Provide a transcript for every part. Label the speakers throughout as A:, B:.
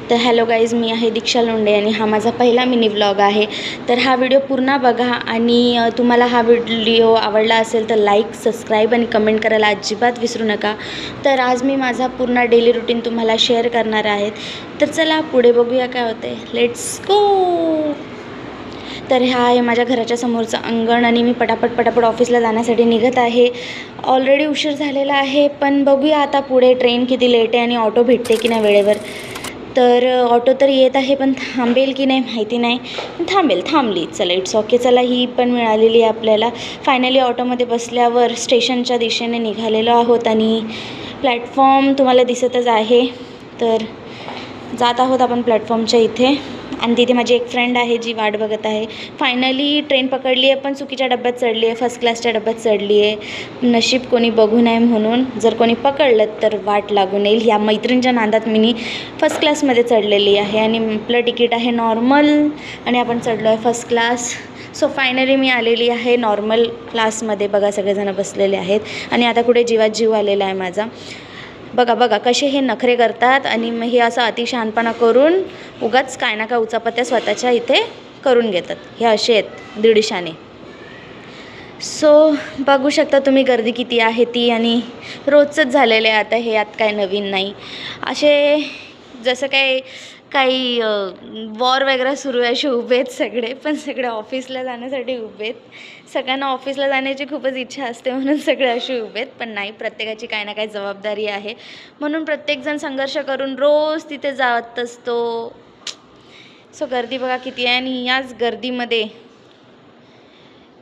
A: तर hello guys, मी आहे दीक्षा लोंढे आणि हा माझा पहिला मिनी व्लॉग आहे. तर हा व्हिडिओ पूर्ण बघा आणि तुम्हाला हा व्हिडिओ आवडला असेल तर लाईक, सबस्क्राईब आणि कमेंट करायला अजिबात विसरू नका. तर आज मी माझा पूर्ण डेली रुटीन तुम्हाला शेअर करणार आहे. तर चला पुढे बघूया काय होते. Let's go. तर हा आहे माझ्या घराच्या समोरचं अंगण आणि मी पटापट ऑफिसला जाण्यासाठी निघत आहे. ऑलरेडी उशीर झालेला आहे, पण बघूया आता पुढे ट्रेन किती लेट आहे आणि ऑटो भेटते की नाही वेळेवर. तर ऑटो तर येत आहे, पण थांबेल की नाही माहिती नाही. पण थांबली. चला इट्स ओके. चला ही पण मिळालेली आहे आपल्याला. फायनली ऑटोमध्ये बसल्यावर स्टेशनच्या दिशेने निघालेलो आहोत आणि प्लॅटफॉर्म तुम्हाला दिसतच आहे. तर जात आहोत आपण प्लॅटफॉर्मच्या इथे आणि तिथे माझी एक फ्रेंड आहे जी वाट बघत आहे. फायनली ट्रेन पकडली आहे, पण चुकीच्या डब्यात चढली आहे, फर्स्ट क्लासच्या डब्यात चढली आहे. नशीब कोणी बघू नये म्हणून. जर कोणी पकडलं तर वाट लागून येईल. ह्या मैत्रिणीच्या नादात मी फर्स्ट क्लासमध्ये चढलेली आहे आणि आपलं तिकीट आहे नॉर्मल आणि आपण चढलो आहे फर्स्ट क्लास. सो फायनली मी आलेली आहे नॉर्मल क्लासमध्ये. बघा सगळेजण बसलेले आहेत आणि आता कुठे जीवात जीव आलेला आहे माझा. बघा कसे हे नखरे करतात आणि मग हे असं अतिशहाणपणा करून उगाच काय ना काय उचापत्या स्वतःच्या इथे करून घेतात. हे असे आहेत दीडशाने. सो बघू शकता तुम्ही गर्दी किती आहे ती, आणि रोजचंच झालेलं आहे आता हे. यात काय नवीन नाही. असे जसं काही वॉर वगैरे सुरू आहे असे उभे आहेत सगळे, पण सगळे ऑफिसला जाण्यासाठी उभे आहेत. सगळ्यांना ऑफिसला जाण्याची खूपच इच्छा असते म्हणून सगळे असे उभे आहेत, पण नाही, प्रत्येकाची काही ना काही जबाबदारी आहे म्हणून प्रत्येकजण संघर्ष करून रोज तिथे जात असतो. सो गर्दी बघा किती आहे आणि याच गर्दीमध्ये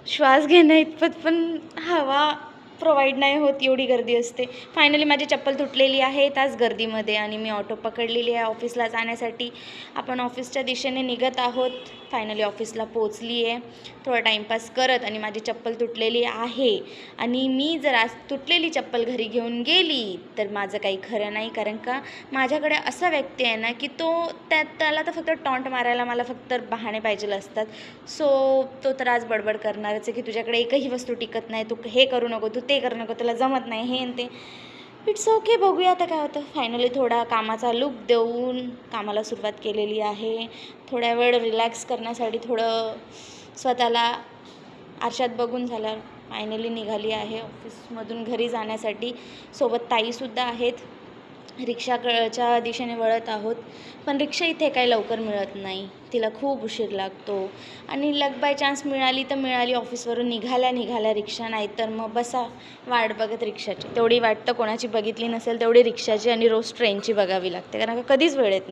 A: श्वास घेण्या इतपत पण हवा प्रोव्हाइड नाही होत, एवढी गर्दी असते. फायनली माझी चप्पल तुटलेली आहे त्याच गर्दीमध्ये आणि मी ऑटो पकडलेली आहे ऑफिसला जाण्यासाठी. आपण ऑफिसच्या दिशेने निघत आहोत. फायनली ऑफिसला पोचली आहे थोडा टाईमपास करत, आणि माझी चप्पल तुटलेली आहे आणि मी जर आज तुटलेली चप्पल घरी घेऊन गेली तर माझं काही खरं नाही. कारण का माझ्याकडे असा व्यक्ती आहे ना की त्याला तर फक्त टॉन्ट मारायला मला फक्त बहाणे पाहिजे असतात. सो तो तर आज बडबड करणारच आहे की तुझ्याकडे एकही वस्तू टिकत नाही, तू हे करू नको, तू ते करू नको, तुला जमत नाही, हे आणि ते. इट्स ओके, बघूया आता काय होतं. फायनली थोडा कामाचा लूक देऊन कामाला सुरुवात केलेली आहे. थोड्या वेळ रिलॅक्स करण्यासाठी थोडं स्वतःला आरशात बघून झालं. फायनली निघाली आहे ऑफिसमधून घरी जाण्यासाठी. सोबत ताईसुद्धा आहेत. रिक्षाच्या दिशेने वळत आहोत, पण रिक्षा इथे काही लवकर मिळत नाही, तिला खूप उशीर लागतो. आणि लक बाय चान्स मिळाली तर मिळाली, ऑफिसवरून निघाल्या रिक्षा, नाही तर मग बसा वाट बघत रिक्षाची. तेवढी वाट तर कोणाची बघितली नसेल तेवढी रिक्षाची आणि रोज ट्रेनची बघावी लागते, कारण का कधीच वेळ येत नाही.